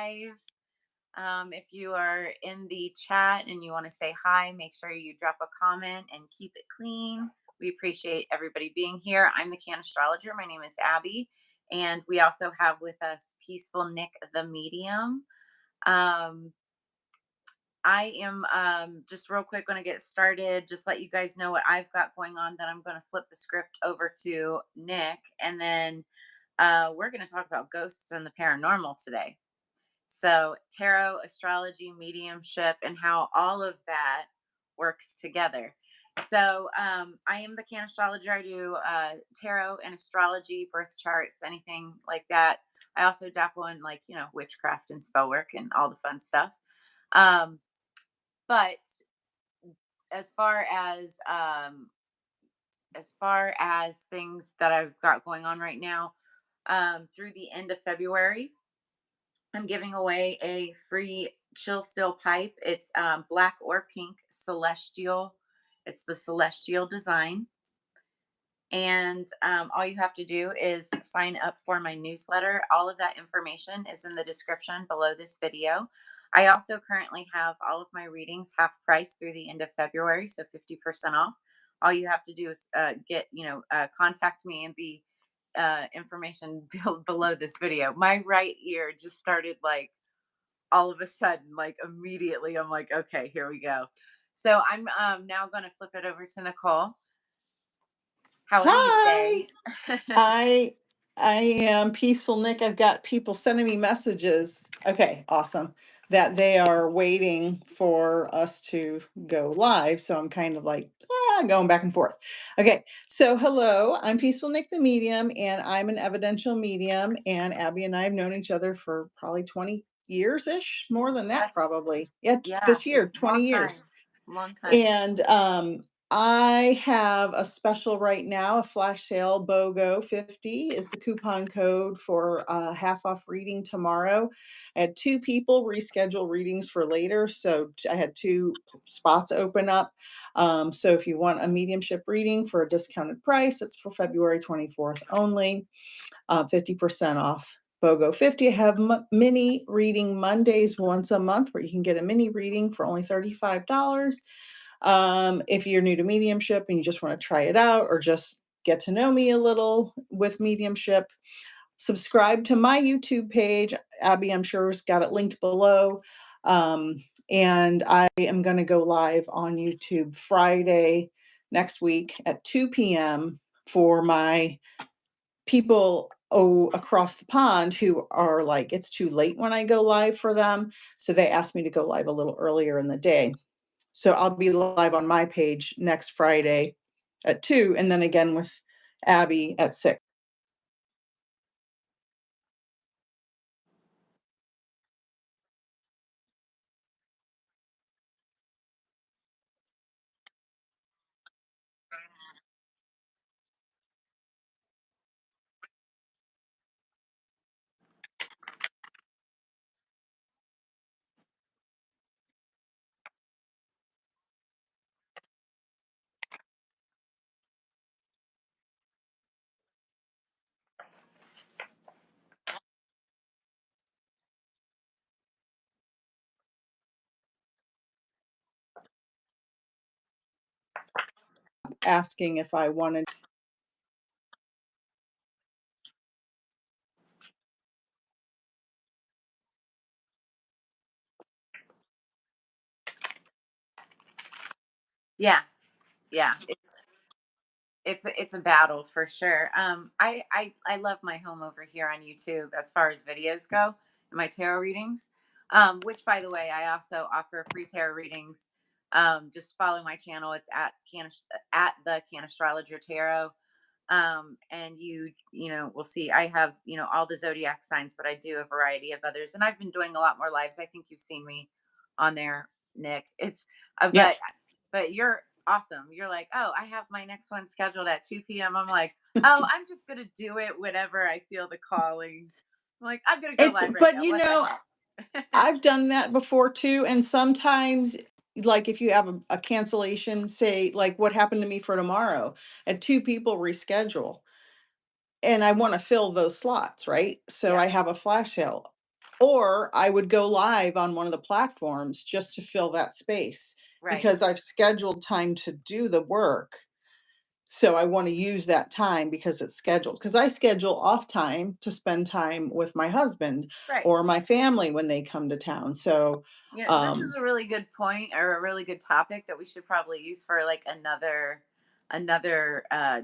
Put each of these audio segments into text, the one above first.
live. If you are in the chat and you want to say hi, make sure you drop a comment and keep it clean. We appreciate everybody being here. I'm the Cannastrologer. My name is Abby. And we also have with us Peaceful Nick the Medium. Um, I am just real quick going to get started. Just let you guys know what I've got going on. Then I'm going to flip the script over to Nick. And then we're going to talk about ghosts and the paranormal today. So, tarot, astrology, mediumship, and how all of that works together. So, I am the Cannastrologer. I do tarot and astrology, birth charts, anything like that. I also dabble in, like, witchcraft and spell work and all the fun stuff. But as far as things that I've got going on right now, through the end of February, I'm giving away a free chill still pipe. It's black or pink celestial. It's the celestial design. And all you have to do is sign up for my newsletter. All of that information is in the description below this video. I also currently have all of my readings half price through the end of February, so 50% off. All you have to do is contact me in the information below this video. My right ear just started, like, all of a sudden, like, immediately. I'm like, okay, here we go. So I'm now going to flip it over to Nicole. How are you Hi. today? I am Peaceful Nick. I've got people sending me messages. Okay, awesome. That they are waiting for us to go live. So I'm kind of like going back and forth. Okay, so hello, I'm Peaceful Nick the Medium, and I'm an evidential medium. And Abby and I have known each other for probably 20 years-ish, more than that, probably. Yeah, Yeah, this year, 20 years. long time. And I have a special right now, a flash sale. BOGO 50 is the coupon code for half off reading tomorrow. I had 2 people reschedule readings for later, so I had 2 spots open up. So if you want a mediumship reading for a discounted price, it's for February 24th only, 50% off. BOGO 50. I have mini reading Mondays once a month where you can get a mini reading for only $35. If you're new to mediumship and you just want to try it out or just get to know me a little with mediumship, subscribe to my YouTube page. Abby, I'm sure, has got it linked below. And I am going to go live on YouTube Friday next week at 2 p.m. for my people across the pond who are like, it's too late when I go live for them. So they asked me to go live a little earlier in the day. So I'll be live on my page next Friday at 2, and then again with Abby at 6. Asking if I wanted. Yeah, yeah. It's a battle for sure. I love my home over here on YouTube as far as videos go and my tarot readings. Which, by the way, I also offer free tarot readings. Just follow my channel. It's at the Cannastrologer Tarot. And we'll see. I have all the zodiac signs, but I do a variety of others, and I've been doing a lot more lives. I think you've seen me on there, Nick. It's Yeah. but you're awesome. You're like, oh, I have my next one scheduled at 2 p.m. I'm like, oh, I'm just gonna do it whenever I feel the calling. I'm like, I'm gonna go It's, live right but now. What the heck? I've done that before too. And sometimes, like if you have a cancellation, say like what happened to me for tomorrow, and 2 people reschedule, and I want to fill those slots, right? So Yeah. I have a flash sale. or I would go live on one of the platforms just to fill that space Right. because I've scheduled time to do the work. So I want to use that time because it's scheduled. Because I schedule off time to spend time with my husband Right. or my family when they come to town. So, You know, this is um, a really good point, or a really good topic that we should probably use for like another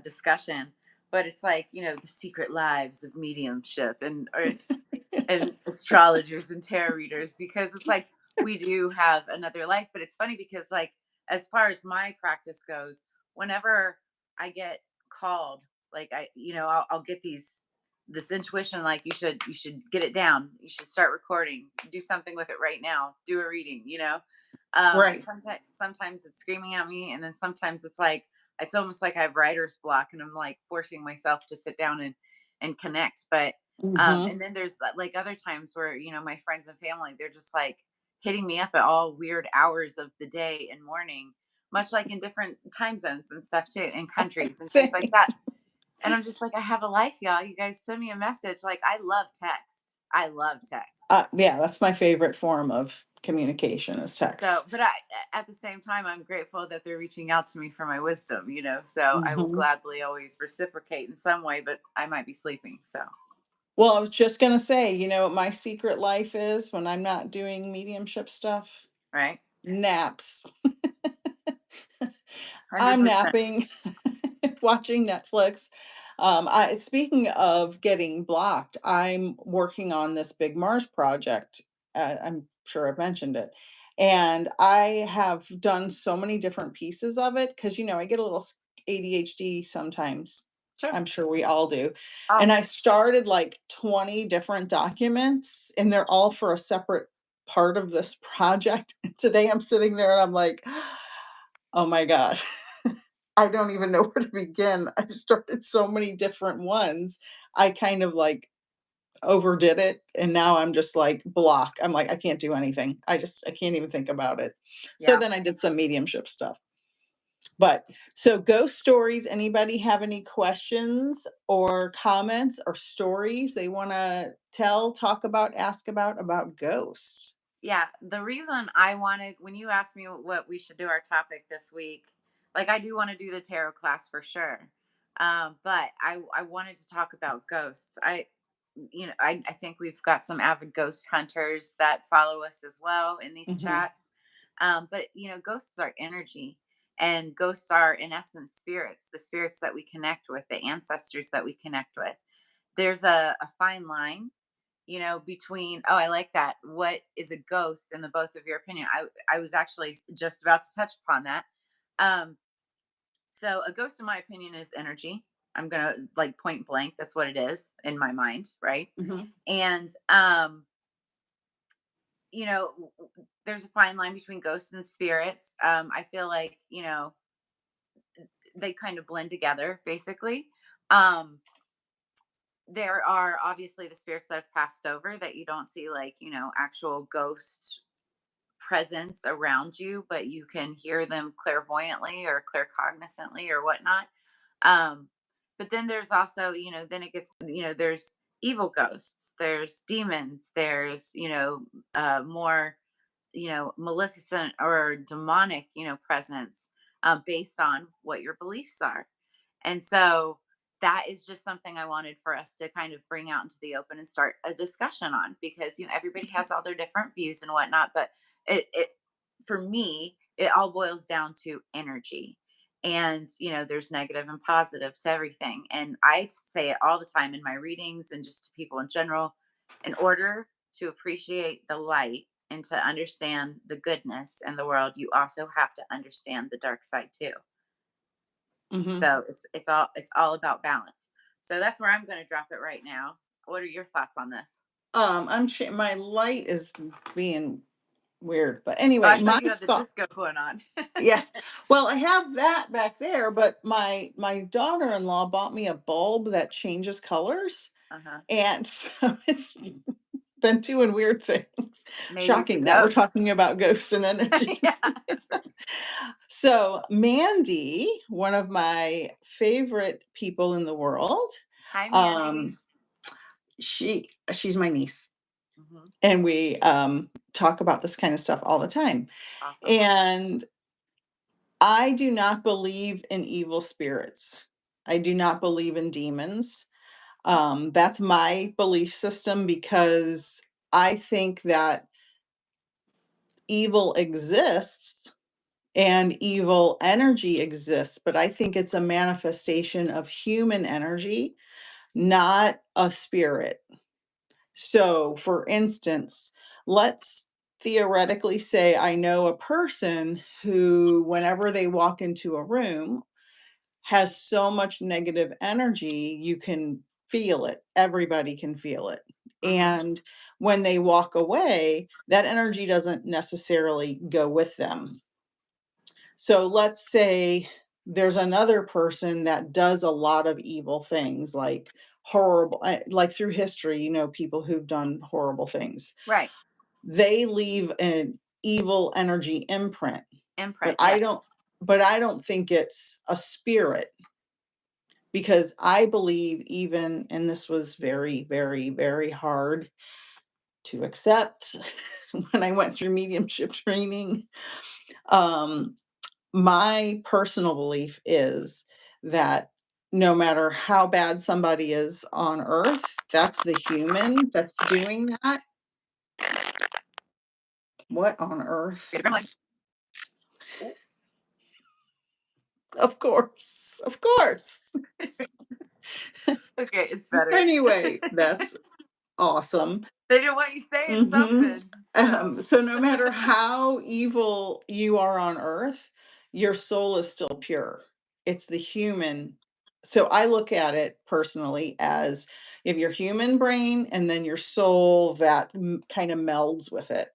discussion. But it's like, the secret lives of mediumship and astrologers and tarot readers, because it's like we do have another life. But it's funny because, like, as far as my practice goes, whenever I get called, like, I'll get this intuition, like, you should get it down, you should start recording, do something with it right now, do a reading, and right. sometimes it's screaming at me, and then sometimes it's like, it's almost like I have writer's block and I'm like forcing myself to sit down and connect. But Hmm. and then there's like other times where, my friends and family, they're just like hitting me up at all weird hours of the day and morning, much like in different time zones and stuff too, in countries and things like Same. that. And I'm just like, I have a life, y'all. You guys send me a message. Like, I love text. I love text. Yeah, that's my favorite form of communication is So, text. but at the same time, I'm grateful that they're reaching out to me for my wisdom. So I will Hmm. gladly always reciprocate in some way, but I might be sleeping. So, Well, I was just gonna say, you know what my secret life is when I'm not doing mediumship stuff? right. Naps. I'm 100%. napping, watching Netflix. Speaking of getting blocked, I'm working on this big Mars project. I'm sure I've mentioned it. And I have done so many different pieces of it because, I get a little ADHD sometimes. Sure. I'm sure we all do. And Oh, I started like 20 different documents, and they're all for a separate part of this project. And today I'm sitting there and I'm like, oh my god. I don't even know where to begin. I've started so many different ones. I kind of, like, overdid it, and now I'm just, like, block. I'm like, "I can't do anything." I can't even think about it. So yeah. then I did some mediumship stuff. But so ghost stories, anybody have any questions or comments or stories they wanna tell, talk about, ask about ghosts? Yeah. The reason I wanted, when you asked me what we should do our topic this week, like, I do want to do the tarot class for sure. But I wanted to talk about ghosts. I think we've got some avid ghost hunters that follow us as well in these Mhm, chats. But ghosts are energy, and ghosts are, in essence, spirits, the spirits that we connect with, the ancestors that we connect with. There's a fine line, between, oh, I like that. What is a ghost in the both of your opinion? I was actually just about to touch upon that. Um, so a ghost, in my opinion, is energy. I'm gonna, like, point blank. That's what it is in my mind, right? mhm, And there's a fine line between ghosts and spirits. I feel like, they kind of blend together, basically. Um, there are obviously the spirits that have passed over that you don't see, like, actual ghost presence around you, but you can hear them clairvoyantly or claircognizantly or whatnot. Um, but then there's also, then it gets, there's evil ghosts, there's demons, there's, more, maleficent or demonic, presence, based on what your beliefs are. And so that is just something I wanted for us to kind of bring out into the open and start a discussion on, because everybody has all their different views and whatnot. But it for me, it all boils down to energy. And there's negative and positive to everything. And I say it all the time in my readings and just to people in general. In order to appreciate the light and to understand the goodness in the world, you also have to understand the dark side too. mhm. So it's all about balance. So that's where I'm going to drop it right now. What are your thoughts on this? My light is being weird, but Oh, anyway, I thought my you had the thought. disco going on. Yeah. Well, I have that back there, but my daughter-in-law bought me a bulb that changes colors, Uh-huh. and so it's been doing weird things. Maybe it's a Shocking that we're ghost. talking about ghosts and energy. Yeah. So, Mandy, one of my favorite people in the world, Hi, Mandy. um, she's my niece. Hmm. and we talk about this kind of stuff all the time. Awesome. And I do not believe in evil spirits. I do not believe in demons. That's my belief system because I think that evil exists and evil energy exists, but I think it's a manifestation of human energy, not a spirit. So, for instance, let's theoretically say I know a person who, whenever they walk into a room, has so much negative energy, you can feel it. Everybody can feel it. Hmm. And when they walk away, that energy doesn't necessarily go with them. So let's say there's another person that does a lot of evil things, like horrible, like through history, people who've done horrible things. Right. They leave an evil energy imprint, but Imprint. I Yes. don't but I don't think it's a spirit because I believe even, and this was very, very, very hard to accept when I went through mediumship training. Um, my personal belief is that no matter how bad somebody is on earth, that's the human that's doing that. What on earth? Get your mind. Of course, of course. Okay, it's better. Anyway, that's awesome. They didn't want you saying Mhm. something, so. So no matter how evil you are on earth, your soul is still pure. It's the human. So I look at it personally as you have your human brain and then your soul that kind of melds with it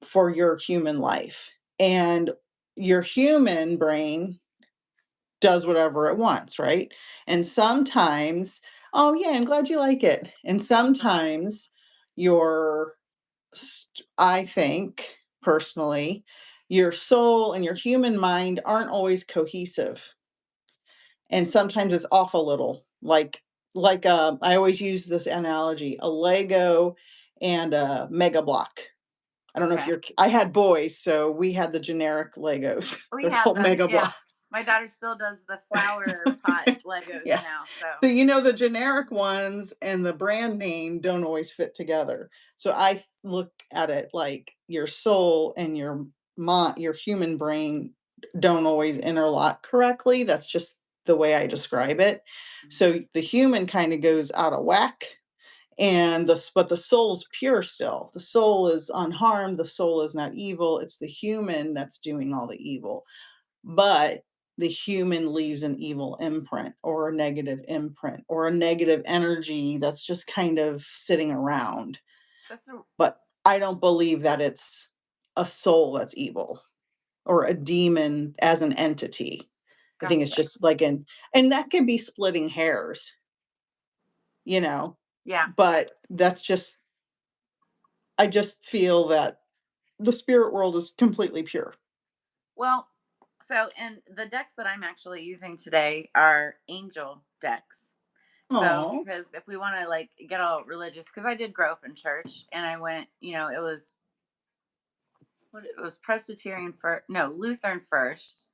for your human life. And your human brain does whatever it wants, right? And sometimes, oh yeah, I'm glad you like it. And sometimes your I think personally, your soul and your human mind aren't always cohesive. And sometimes it's off a little. Like I always use this analogy, a Lego and a Mega Block. I don't know if Okay. you're I had boys, so we had the generic Legos. We They're had called them, Mega yeah. Block. My daughter still does the flower pot Legos Yeah. now, so. So, the generic ones and the brand name don't always fit together. So look at it like your soul and your human brain don't always interlock correctly. That's just the way I describe it. Mhm. So the human kind of goes out of whack and but the soul's pure still. The soul is unharmed, the soul is not evil. It's the human that's doing all the evil, but the human leaves an evil imprint or a negative imprint or a negative energy that's just kind of sitting around. That's a But I don't believe that it's a soul that's evil or a demon as an entity. I think it's gotcha. just like and that could be splitting hairs, you know, Yeah. but I just feel that the spirit world is completely pure. Well, so and the decks that I'm actually using today are angel decks. So Oh. because if we want to like get all religious, because I did grow up in church and I went, it was Presbyterian first, no, Lutheran first,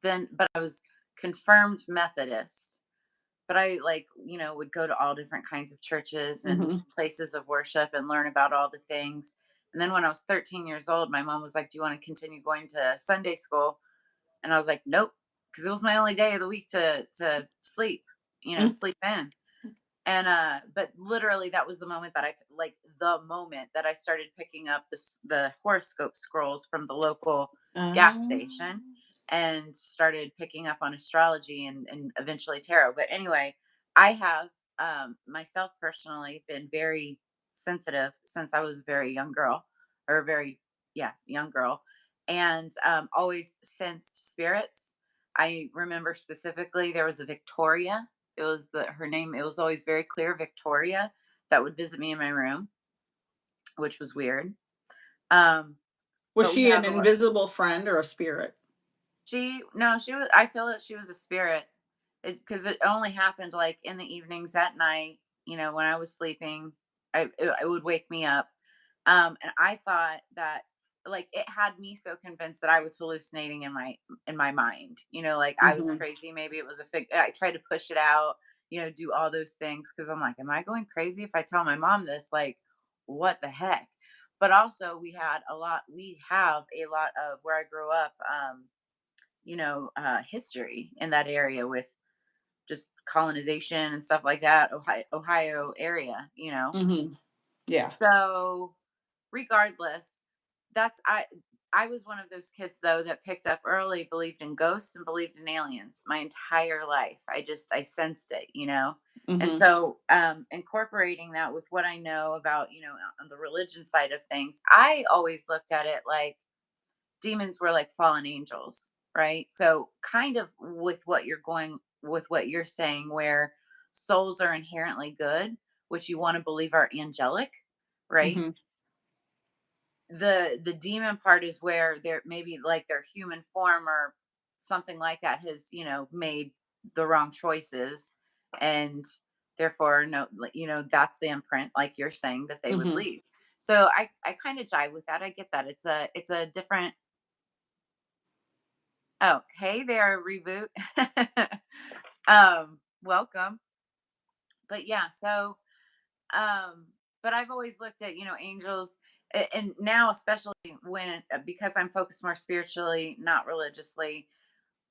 then but I was confirmed Methodist. But I like, would go to all different kinds of churches and Hmm. places of worship and learn about all the things. And then when I was 13 years old, my mom was like, "Do you want to continue going to Sunday school?" And I was like, "Nope," because it was my only day of the week to sleep, sleep in. And but literally that was the moment that the moment that I started picking up the horoscope scrolls from the local gas Oh. station and started picking up on astrology and eventually tarot. But anyway, I have myself personally been very sensitive since I was a very young girl, or a very, yeah, young girl, and always sensed spirits. I remember specifically there was a Victoria, it was her name, it was always very clear, Victoria, that would visit me in my room, which was weird. Um, Was but we she an have a lot. invisible friend or a spirit? She no, she was. I feel that she was a spirit. It's because it only happened like in the evenings at night. When I was sleeping, it would wake me up. And I thought that, like, it had me so convinced that I was hallucinating in my mind. Like I was Mhm. crazy. Maybe it was a fig. I tried to push it out. Do all those things because I'm like, am I going crazy if I tell my mom this? Like, what the heck? But also, we had a lot. We have a lot of where I grew up. History in that area with just colonization and stuff like that. Ohio area. Mhm. Yeah. So regardless, that's I was one of those kids though that picked up early, believed in ghosts and believed in aliens my entire life. I sensed it. And Mhm. so incorporating that with what I know about, on the religion side of things, I always looked at it like demons were like fallen angels, right? So kind of with what you're saying, where souls are inherently good, which you want to believe are angelic, right? Mhm. The demon part is where they're maybe like their human form or something like that has made the wrong choices, and therefore no, like, that's the imprint, like you're saying, that they would Mhm. leave. So I kind of jive with that. I get that it's a different. Oh, hey there, reboot. Welcome. But yeah, so um but I've always looked at, angels, and now especially when because I'm focused more spiritually, not religiously,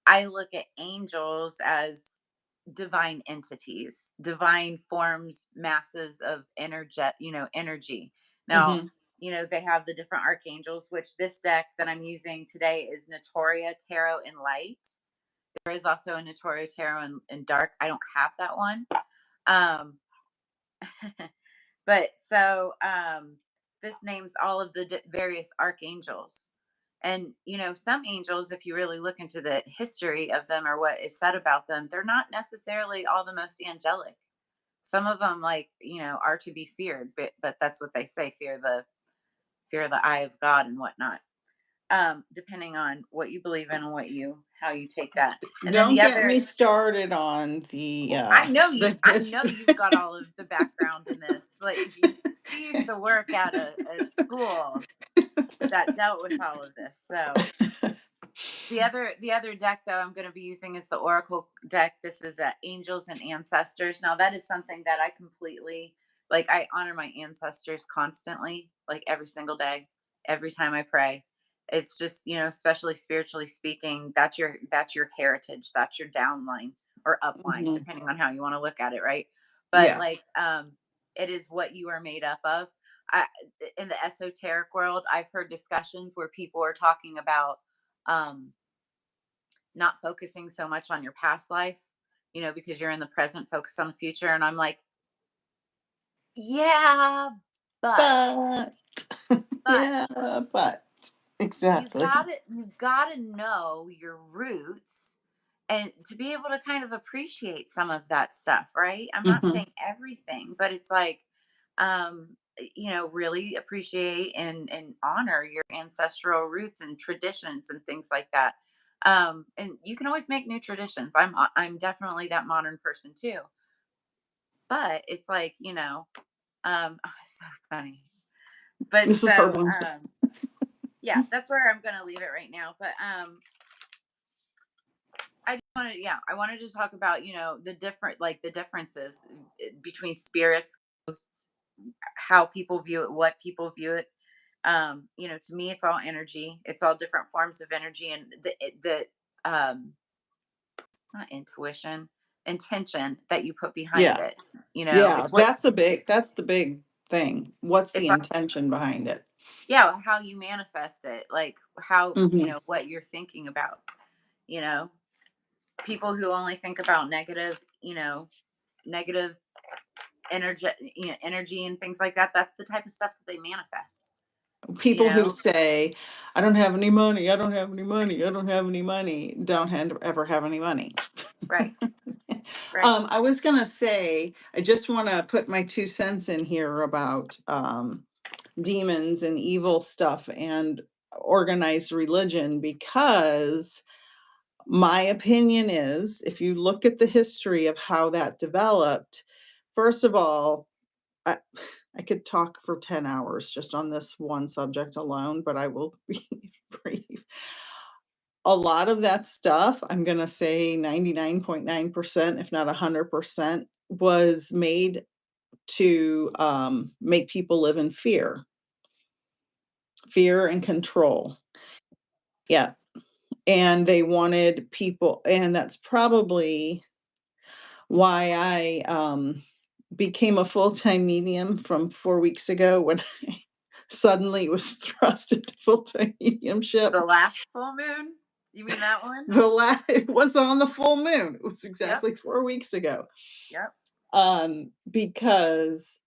I look at angels as divine entities, divine forms, masses of energy. Now, Mhm. they have the different archangels, which this deck that I'm using today is Notoria Tarot in Light. There is also a Notoria Tarot in Dark. I don't have that one. Um, but so this names all of the various archangels. And, some angels, if you really look into the history of them or what is said about them, they're not necessarily all the most angelic. Some of them, like, are to be feared, but that's what they say, fear the eye of God and whatnot. Depending on what you believe in and how you take that. And then Don't the get other, me started on well, I know you. the I know history. you've got all of the background in this. Like you used to work at a school that dealt with all of this. So the other deck though I'm going to be using is the Oracle deck. This is Angels and Ancestors. Now that is something that I completely, like, I honor my ancestors constantly, like every single day, every time I pray. It's just, especially spiritually speaking, that's your heritage, that's your downline or upline, Mhm. depending on how you want to look at it, right? But Yeah. like it is what you are made up of. I, in the esoteric world, I've heard discussions where people are talking about um not focusing so much on your past life, because you're in the present, focus on the future. And I'm like, yeah, but, But but yeah, but you exactly. gotta know your roots and to be able to kind of appreciate some of that stuff, right? I'm not Mhm. saying everything, but it's like, really appreciate and honor your ancestral roots and traditions and things like that. And you can always make new traditions. I'm definitely that modern person too. But it's like, it's so funny. But This is hard so one. yeah, that's where I'm gonna leave it right now. But I wanted to talk about, the differences between spirits, ghosts, how people view it, what people view it. To me, it's all energy. It's all different forms of energy, and um, not intuition, intention that you put behind Yeah. it. Yeah, It's what that's the big thing. What's the it's us. intention behind it? Yeah, how you manifest it, like how Mhm. what you're thinking about. You know, people who only think about negative energy and things like that. That's the type of stuff that they manifest. You People who know, say, "I don't have any money, I don't have any money, I don't have any money," don't ever have any money. right, right. I was gonna say, I just wanna put my 2 cents in here about, demons and evil stuff and organized religion, because my opinion is, if you look at the history of how that developed, first of all, I I could talk for 10 hours just on this one subject alone, but I will be brief. A lot of that stuff, I'm gonna say 99.9%, if not 100%, was made to, make people live in fear and control. Yeah, and they wanted people, and that's probably why I, became a full-time medium from 4 weeks ago when I suddenly was thrust into full-time mediumship. The last full moon? You mean that one? It was on the full moon. It was Yep. exactly 4 weeks ago. Yep. Because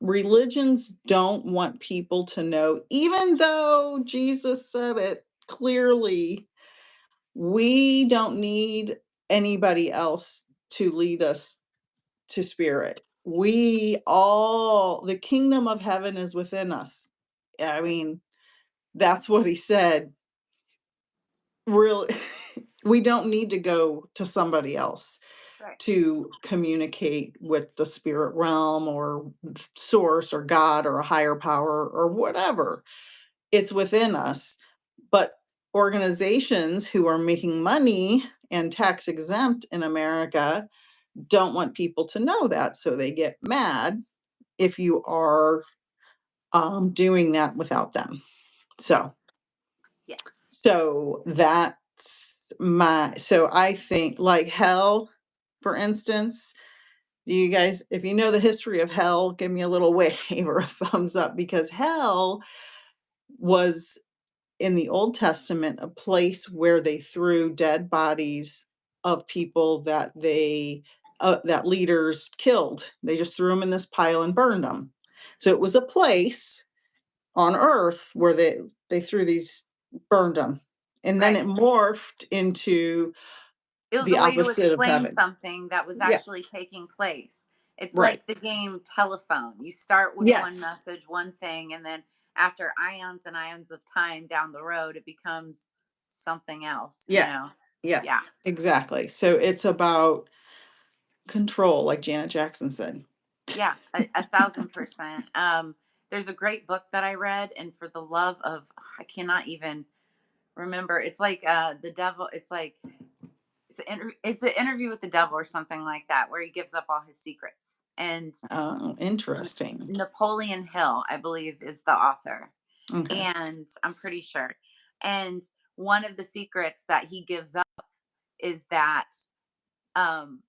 religions don't want people to know, even though Jesus said it clearly, we don't need anybody else to lead us to spirit. The kingdom of heaven is within us. I mean, that's what he said. Really, we don't need to go to somebody else Right. to communicate with the spirit realm or source or God or a higher power or whatever. It's within us. But organizations who are making money and tax exempt in America don't want people to know that. So they get mad if you are doing that without them. So, Yes. so I think like hell, for instance. Do you guys, if you know the history of hell, give me a little wave or a thumbs up, because hell was in the Old Testament a place where they threw dead bodies of people that leaders killed. They just threw them in this pile and burned them. So it was a place on earth where they threw these burned them. And then Right. it morphed into It was the a way to opposite of explain heaven. something that was Yeah, actually taking place. It's right. like the game telephone. You start with one Yes. message, one thing, and then after ions and ions of time down the road, it becomes something else, you Yeah. know? Yeah. Yeah. Exactly. So it's about control, like Janet Jackson said. Yeah. A thousand percent. There's a great book that I read, and for the love of, I cannot even remember. It's like the devil, it's an interview with the devil or something like that, where he gives up all his secrets. And Oh, interesting. Napoleon Hill, I believe, is the author, Okay. and I'm pretty sure. And one of the secrets that he gives up is that um,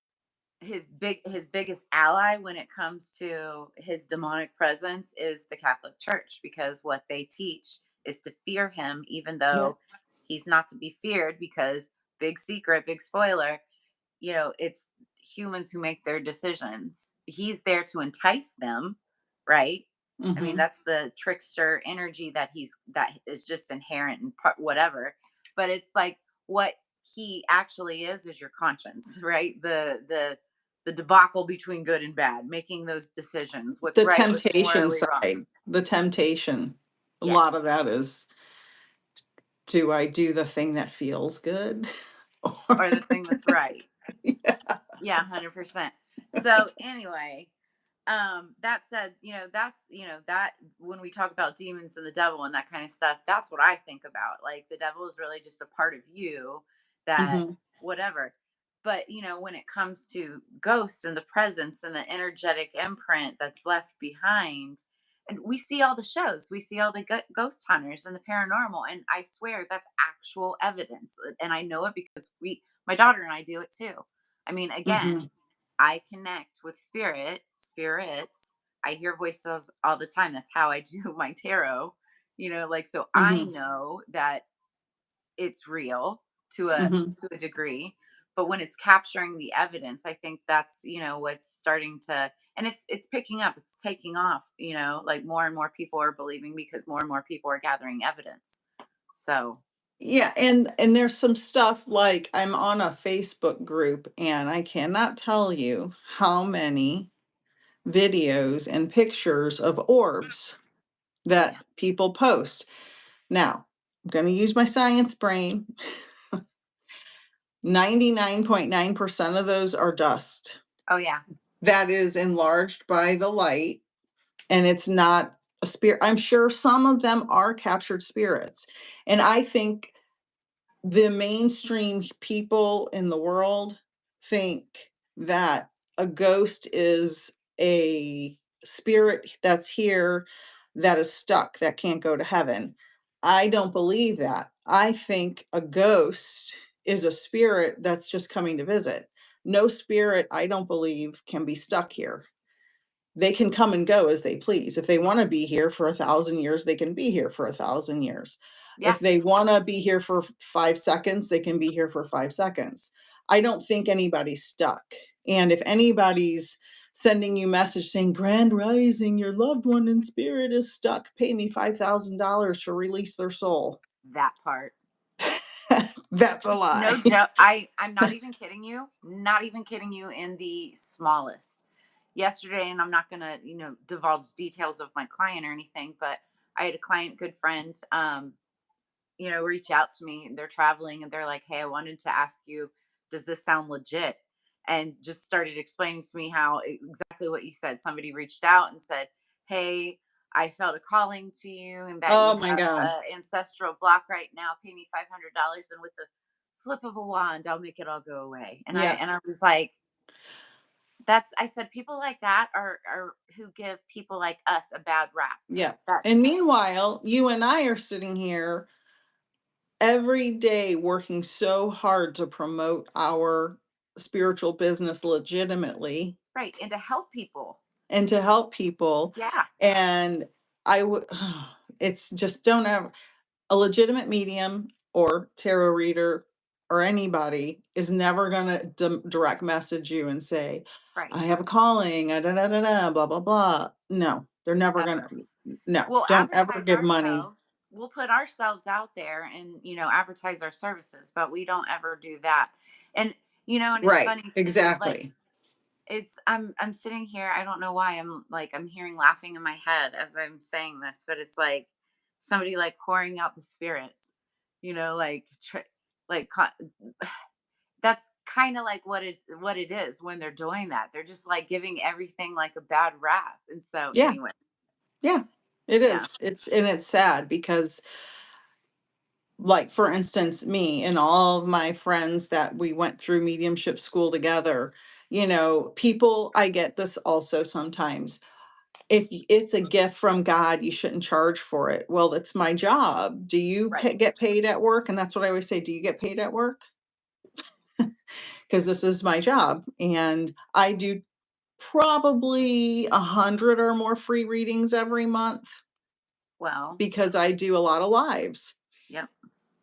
his biggest ally when it comes to his demonic presence is the Catholic Church, because what they teach is to fear him, even Yeah. though he's not to be feared. Because big secret, big spoiler, it's humans who make their decisions. He's there to entice them, right? I mean, Mhm. that's the trickster energy that is just inherent in part, whatever. But it's like what he actually is your conscience, right? The debacle between good and bad, making those decisions, what's The right, what's temptation morally wrong. side, the temptation. A lot of Yes. that is, do I do the thing that feels good? Or Or the thing that's right. yeah. Yeah, 100%. So anyway, that said, that when we talk about demons and the devil and that kind of stuff, that's what I think about. Like, the devil is really just a part of you, that Mhm. whatever. But when it comes to ghosts and the presence and the energetic imprint that's left behind, and we see all the shows, we see all the ghost hunters and the paranormal, and I swear that's actual evidence. And I know it because my daughter and I do it too. I mean, again, Mhm. I connect with spirits. I hear voices all the time. That's how I do my tarot. Like, so I Mhm. know that it's real to a Mhm. to a degree. But when it's capturing the evidence, I think that's, what's starting to, and it's picking up, it's taking off, like more and more people are believing because more and more people are gathering evidence. So, Yeah, and there's some stuff, like I'm on a Facebook group and I cannot tell you how many videos and pictures of orbs oh that yeah. people post. Now, I'm going to use my science brain. 99.9% of those are dust. Oh yeah. that is enlarged by the light, and it's not a spirit. I'm sure some of them are captured spirits. And I think the mainstream people in the world think that a ghost is a spirit that's here that is stuck, that can't go to heaven. I don't believe that. I think a ghost is a spirit that's just coming to visit. No spirit, I don't believe, can be stuck here. They can come and go as they please. If they want to be here for 1,000 years, they can be here for 1,000 years. Yeah, If they want to be here for 5 seconds, they can be here for 5 seconds. I don't think anybody's stuck. And if anybody's sending you message saying, Grand Rising, your loved one in spirit is stuck, pay me $5,000 to release their soul. that part. That's a lie. No joke. I'm not even kidding you. Not even kidding you in the smallest. Yesterday, and I'm not gonna, divulge details of my client or anything, but I had a client, good friend, reach out to me. They're traveling and they're like, "Hey, I wanted to ask you, does this sound legit?" And just started explaining to me how exactly what you said. Somebody reached out and said, "Hey, I felt a calling to you, and that you Oh my have God. an ancestral block right now. Pay me $500, and with the flip of a wand, I'll make it all go away." And I Yeah. and I was like, "That's," I said, "people like that are who give people like us a bad rap." Yeah. That And meanwhile, you and I are sitting here every day working so hard to promote our spiritual business legitimately right, and to help people. and to help people. Yeah, And I would, it's just don't ever, a legitimate medium or tarot reader or anybody is never going to direct message you and say, right. I have a calling, da, da, da, da, blah, blah, blah. No, they're never going Ever. to, no, We'll don't ever advertise give money. ourselves. We'll put ourselves out there and, advertise our services, but we don't ever do that. And, and it's Right. funny too, like Exactly. I'm sitting here, I don't know why I'm hearing laughing in my head as I'm saying this, but it's like somebody like pouring out the spirits, like that's kind of like what it is when they're doing that. They're just like giving everything like a bad rap. And so Yeah. anyway, Yeah, it yeah, is. It's sad because, like, for instance, me and all of my friends that we went through mediumship school together, people, I get this also sometimes. If it's a gift from God, you shouldn't charge for it. Well, it's my job. Do you right. get paid at work? And that's what I always say. Do you get paid at work? Because this is my job. And I do probably 100 or more free readings every month Well, because I do a lot of lives. yep.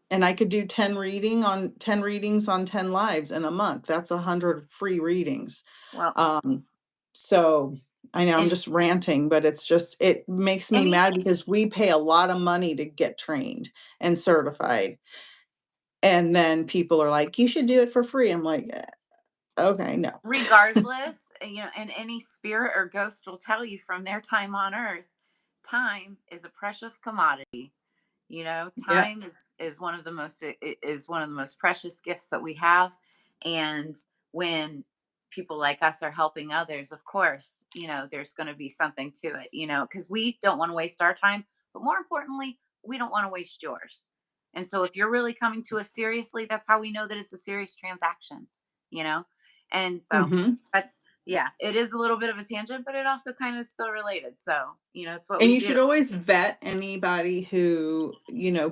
And I could do 10 readings on 10 lives in a month. That's 100 free readings. Well, Um, so I know I'm and just ranting, but it makes me mad anything, because we pay a lot of money to get trained and certified. And then people are like, you should do it for free. I'm like, okay, no. regardless, and any spirit or ghost will tell you from their time on earth, time is a precious commodity. Yeah. Time is one of the most is one of the most precious gifts that we have. And when people like us are helping others, of course, there's going to be something to it, because we don't want to waste our time, but more importantly, we don't want to waste yours. And so if you're really coming to us seriously, that's how we know that it's a serious transaction, you know? And so Mhm. that's, yeah, it is a little bit of a tangent, but it also kind of still related. So, it's what And we you do. should always vet anybody who,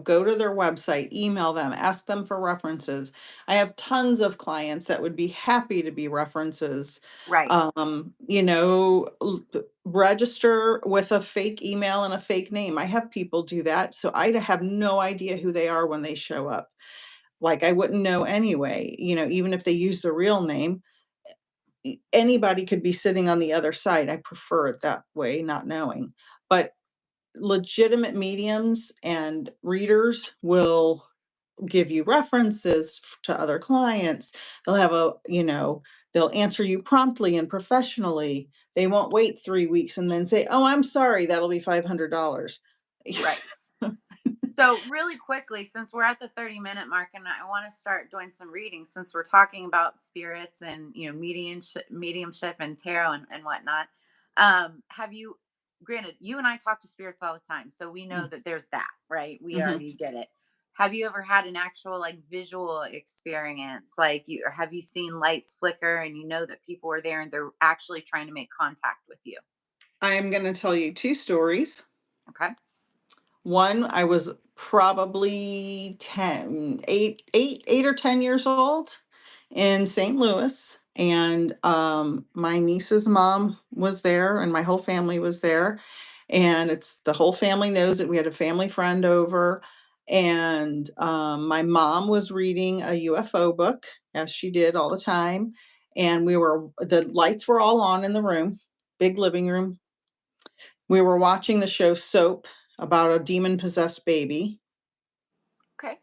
go to their website, email them, ask them for references. I have tons of clients that would be happy to be references. Right. Register with a fake email and a fake name. I have people do that. So I have no idea who they are when they show up. Like I wouldn't know anyway, even if they use the real name, anybody could be sitting on the other side. I prefer it that way, not knowing. But legitimate mediums and readers will give you references to other clients. They'll have they'll answer you promptly and professionally. They won't wait 3 weeks and then say, "Oh, I'm sorry, that'll be $500." Right. So really quickly, since we're at the 30-minute mark, and I want to start doing some readings, since we're talking about spirits and mediumship and tarot and whatnot. Have you, granted, you and I talk to spirits all the time, so we know Mm, that there's that, right? We mhm. already get it. Have you ever had an actual like visual experience, like you, or have you seen lights flicker and you know that people are there and they're actually trying to make contact with you? I am gonna tell you 2 stories. Okay. One, I was probably 8 or 10 years old in St. Louis, and, my niece's mom was there, and my whole family was there, and it's the whole family knows it. We had a family friend over, and, my mom was reading a UFO book, as she did all the time, and the lights were all on in the room, big living room. We were watching the show Soap about a demon-possessed baby. Okay.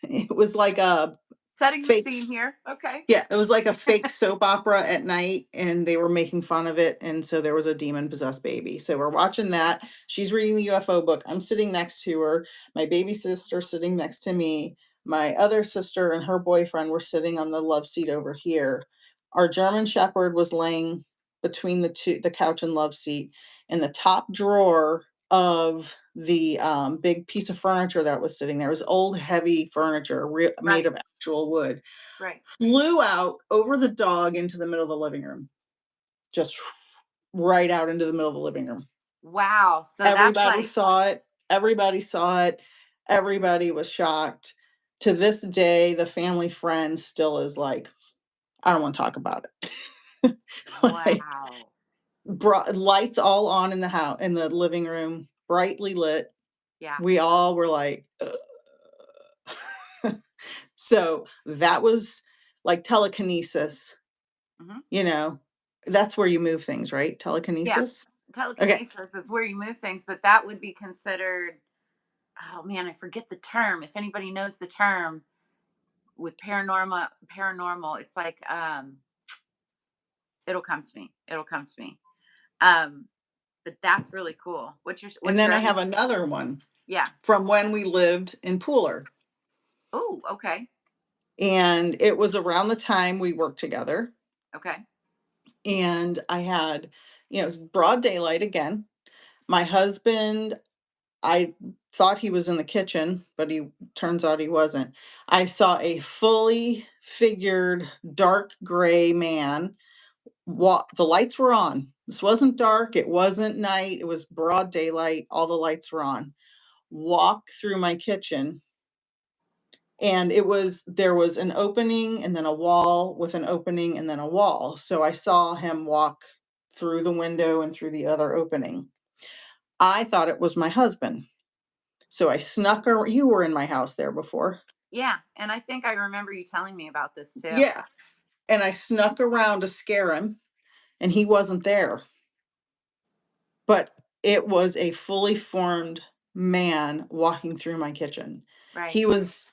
It was like a Setting the fake scene here. Okay. Yeah, it was like a fake soap opera at night, and they were making fun of it, and so there was a demon-possessed baby. So we're watching that. She's reading the UFO book. I'm sitting next to her. My baby sister sitting next to me. My other sister and her boyfriend were sitting on the love seat over here. Our German Shepherd was laying between the couch and love seat, and the top drawer of the, big piece of furniture that was sitting there, it was old, heavy furniture, made Right. of actual wood, Right. flew out over the dog into the middle of the living room, just right out into the middle of the living room. Wow. So that's Everybody like, saw it. Everybody saw it. Everybody was shocked. To this day, the family friend still is like, I don't want to talk about it. Like, wow. lights all on in the house, in the living room, brightly lit. Yeah. We all were like, ugh. So that was like telekinesis. Hmm. You know, that's where you move things, right? Yeah. Telekinesis? Okay. Telekinesis is where you move things, but that would be considered, oh man, I forget the term. If anybody knows the term with paranormal, it's like, it'll come to me. It'll come to me. Um, but that's really cool. And What's then your I other have another one yeah. from when we lived in Pooler, Oh, okay. and it was around the time we worked together, Okay. and I had, it was broad daylight again. My husband, I thought he was in the kitchen, but he turns out he wasn't. I saw a fully figured dark gray man. The lights were on. This wasn't dark, it wasn't night, it was broad daylight, all the lights were on. Walk through my kitchen, and there was an opening and then a wall with an opening and then a wall. So I saw him walk through the window and through the other opening. I thought it was my husband. So I snuck ar you were in my house there before. Yeah. And I think I remember you telling me about this too. Yeah, and I snuck around to scare him, and he wasn't there. But it was a fully formed man walking through my kitchen. Right. He was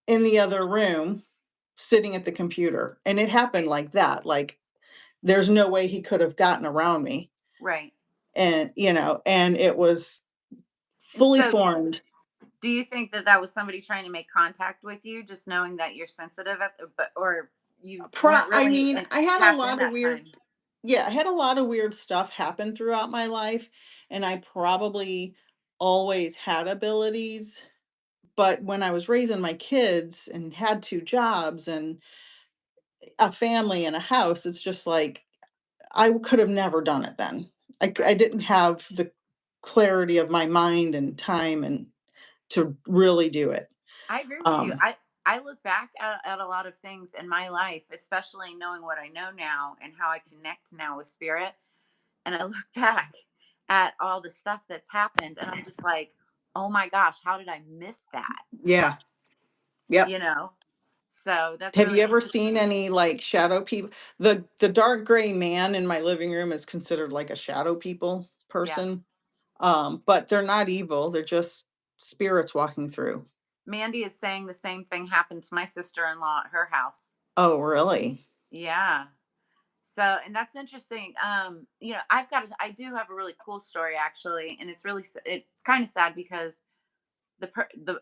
in the other room sitting at the computer, and it happened like that, like, there's no way he could have gotten around me, Right. and it was And fully so formed. do you think that that was somebody trying to make contact with you, just knowing that you're sensitive but or you weren't I really mean, I had a tapped in lot of that weird time? Yeah, I had a lot of weird stuff happen throughout my life, and I probably always had abilities, but when I was raising my kids and had 2 jobs and a family and a house, it's just like I could have never done it then. I Right. didn't have the clarity of my mind and time and to really do it. I agree with you. Um, I look back at a lot of things in my life, especially knowing what I know now and how I connect now with spirit. And I look back at all the stuff that's happened and I'm just like, oh my gosh, how did I miss that? yeah, yep. You know? So that's Have really you ever seen interesting. any, like, shadow people? The dark gray man in my living room is considered like a shadow people Yeah. person, but they're not evil, they're just spirits walking through. Mandy is saying the same thing happened to my sister-in-law at her house. Oh, really? Yeah. So, and that's interesting. I do have a really cool story actually, and it's kind of sad because the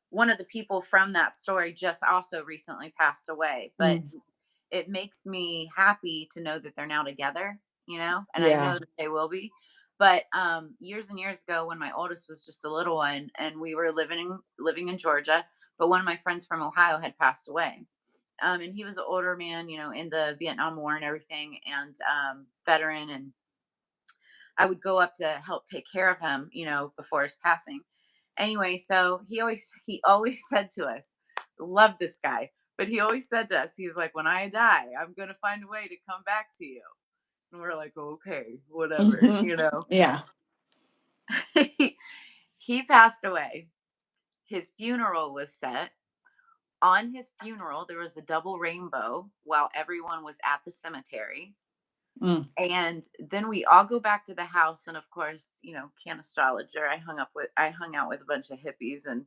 one of the people from that story just also recently passed away, but Mm, it makes me happy to know that they're now together, and I yeah. know that they will be. But years and years ago, when my oldest was just a little one, and we were living in Georgia, but one of my friends from Ohio had passed away, and he was an older man, in the Vietnam War and everything, and veteran, and I would go up to help take care of him, before his passing. Anyway, so he always said to us, love this guy, but he always said to us, he's like, when I die, I'm gonna find a way to come back to you. And we're like, okay, whatever, Hmm. Yeah. he, he passed away. His funeral was set. On his funeral, there was a double rainbow while everyone was at the cemetery. Mm. And then we all go back to the house, and of course, Cannastrologer. I hung out with a bunch of hippies, and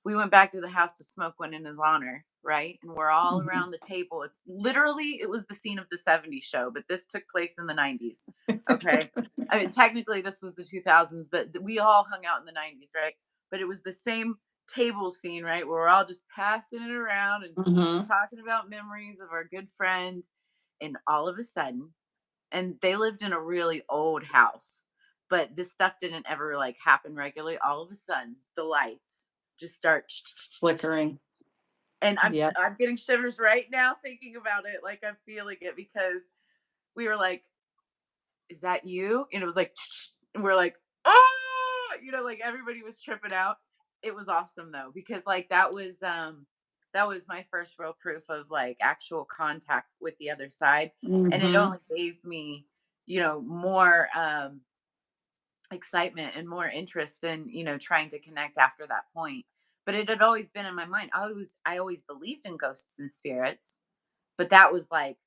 we went back to the house to smoke one in his honor, right? And we're all Mhm. around the table. It was the scene of the '70s show, but this took place in the '90s. Okay. I mean, technically this was the 2000s, but we all hung out in the '90s, right? But it was the same table scene, right? Where we're all just passing it around and Mhm. talking about memories of our good friend. And all of a sudden, and they lived in a really old house, but this stuff didn't ever like happen regularly. All of a sudden the lights just start Flickering. and Yep. I'm getting shivers right now thinking about it, like I'm feeling it, because we were like, is that you? And it was like, and we're like, oh, like everybody was tripping out. It was awesome though, because like that was my first real proof of like actual contact with the other side. And it Mhm. only gave me, more excitement and more interest in, trying to connect after that point. But it had always been in my mind. I always believed in ghosts and spirits, but that was like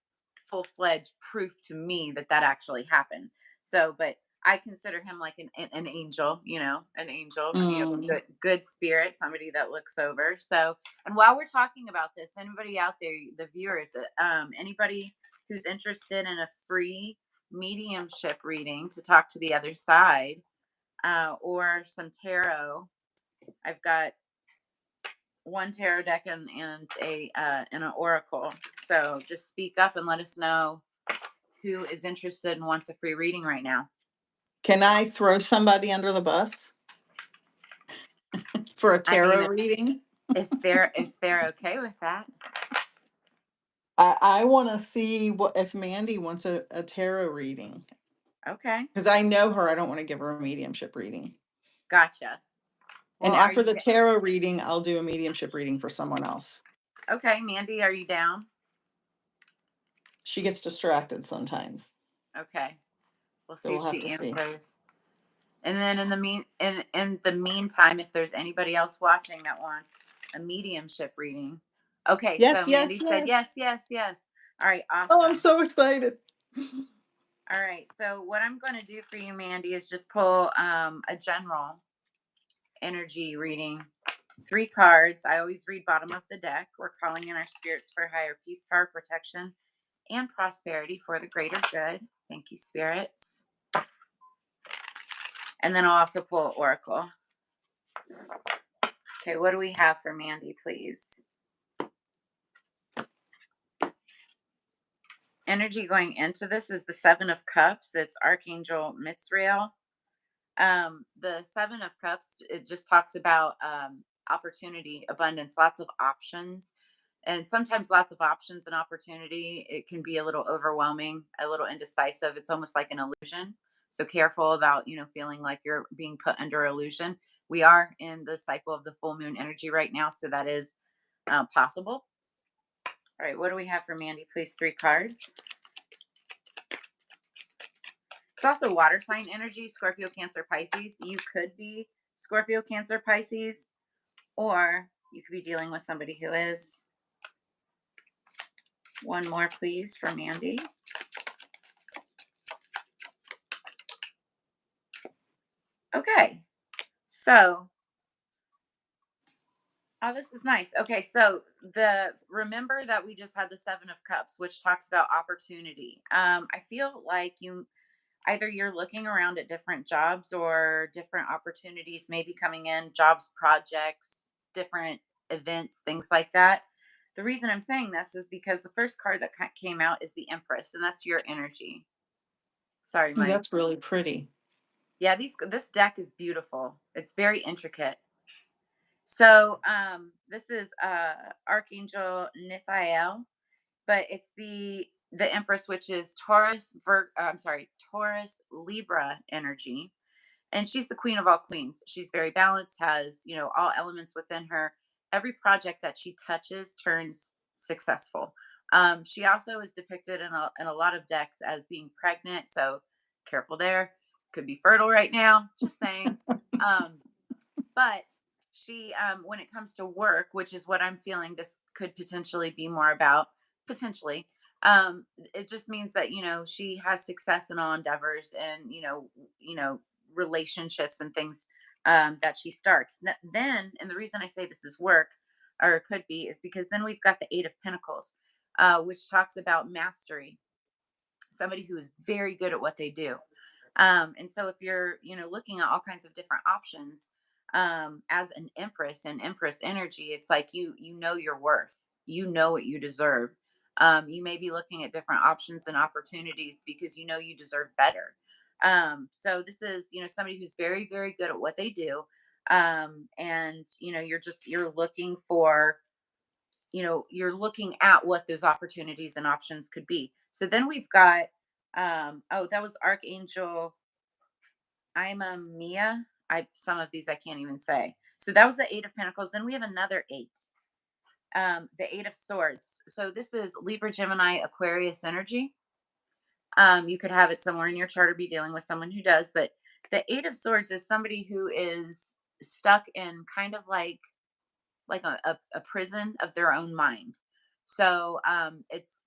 full-fledged proof to me that that actually happened. So, but I consider him like an angel, an angel, Mm. good spirit, somebody that looks over. So, and while we're talking about this, anybody out there, the viewers, anybody who's interested in a free mediumship reading to talk to the other side, or some tarot, I've got one tarot deck and an oracle. So just speak up and let us know who is interested and wants a free reading right now. Can I throw somebody under the bus for a I mean, tarot reading? if they're okay with that. I wanna see what if Mandy wants a tarot reading, Okay, because I know her, I don't wanna give her a mediumship reading. gotcha. Well, And are after you the tarot reading, I'll do a mediumship reading for someone else. okay, Mandy? Are you down? She gets distracted sometimes, Okay, we'll so see if we'll have she to see. answers. And then in the meantime, if there's anybody else watching that wants a mediumship reading, okay. Yes, So yes, Mandy said yes. yes, yes, yes. All right, Oh, I'm awesome. so excited. All right. So what I'm going to do for you, Mandy, is just pull a general energy reading. 3 cards. I always read bottom of the deck. We're calling in our spirits for higher peace, power, protection, and prosperity for the greater good. Thank you, spirits. And then I'll also pull oracle. Okay, what do we have for Mandy, please? Energy going into this is the Seven of Cups. It's Archangel Mitzrael. The Seven of Cups, it just talks about opportunity, abundance, lots of options. And sometimes lots of options and opportunity, it can be a little overwhelming, a little indecisive. It's almost like an illusion. So careful about, feeling like you're being put under illusion. We are in the cycle of the full moon energy right now. So that is possible. All right. What do we have for Mandy, please? 3 cards. It's also water sign energy, Scorpio, Cancer, Pisces. You could be Scorpio, Cancer, Pisces, or you could be dealing with somebody who is. One more, please, for Mandy. Okay. So, oh, this is nice. Okay. So, remember that we just had the Seven of Cups, which talks about opportunity. I feel like either you're looking around at different jobs or different opportunities maybe coming in, jobs, projects, different events, things like that. The reason I'm saying this is because the first card that came out is the Empress, and that's your energy. Sorry, Ooh, my that's really pretty. yeah, this deck is beautiful. It's very intricate. So this is Archangel Nithael, but it's the Empress, which is Taurus Libra energy, and she's the queen of all queens. She's very balanced, has, all elements within her. Every project that she touches turns successful. She also is depicted in a lot of decks as being pregnant, so careful there. Could be fertile right now, just saying. um, but she, when it comes to work, which is what I'm feeling this could potentially be more about, potentially, it just means that, she has success in all endeavors, and, relationships and things, that she starts. Then, and the reason I say this is work, or it could be, is because then we've got the Eight of Pentacles, which talks about mastery, somebody who is very good at what they do. And so if you're, looking at all kinds of different options, as an Empress and Empress energy, it's like you know your worth, you know what you deserve. You may be looking at different options and opportunities because you know you deserve better. So this is, somebody who's very, very good at what they do. And you're looking for, you're looking at what those opportunities and options could be. So then we've got, oh, that was Archangel I'm a Mia. I Some of these I can't even say. So that was the Eight of Pentacles. Then we have another eight. The Eight of Swords. So this is Libra, Gemini, Aquarius energy. You could have it somewhere in your chart or be dealing with someone who does, but the Eight of Swords is somebody who is stuck in kind of like a prison of their own mind. So it's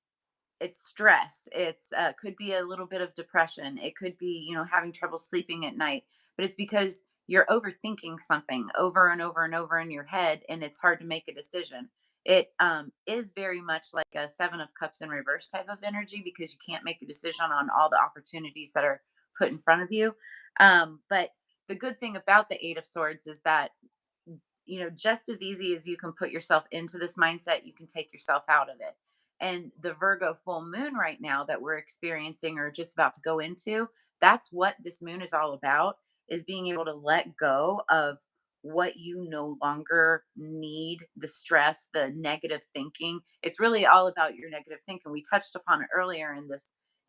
stress, it's could be a little bit of depression, it could be, having trouble sleeping at night, but it's because you're overthinking something over and over and over in your head, and it's hard to make a decision. It is very much like a Seven of Cups in reverse type of energy, because you can't make a decision on all the opportunities that are put in front of you. But the good thing about the Eight of Swords is that, just as easy as you can put yourself into this mindset, you can take yourself out of it. And the Virgo full moon right now that we're experiencing or just about to go into, that's what this moon is all about, is being able to let go of what you no longer need, the stress, the negative thinking. It's really all about your negative thinking. We touched upon it earlier in